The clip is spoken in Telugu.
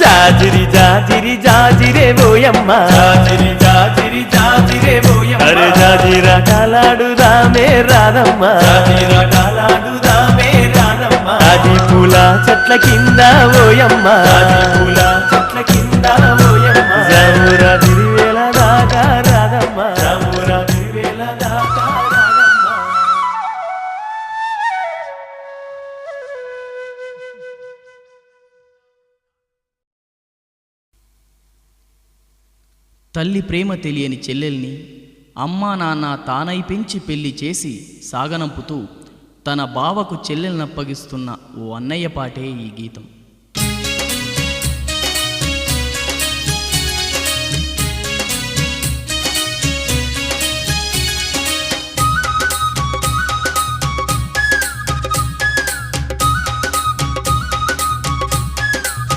జాజిరి జాజిరి జాజిరే ఓయమ్మ, జాజిరి జాజిరి జాజిరే ఓయమ్మ, అరే జాజిరా కాలాడుదామే రాధమ్మ, జాజిరాటాలాడుదామే రాధమ్మ, అది పూల చెట్ల కింద ఓయమ్మ, పూల చెట్ల కింద ఓయమ్మ, జామురా తిరివేళ దాకా రాధమ్మ, జామురా తిరువేళ దాకా రాధమ్మ. తల్లి ప్రేమ తెలియని చెల్లెల్ని అమ్మా నాన్న తానై పెంచి పెళ్లి చేసి సాగనంపుతూ తన బావకు చెల్లెలనప్పగిస్తున్న ఓ అన్నయ్య పాటే ఈ గీతం.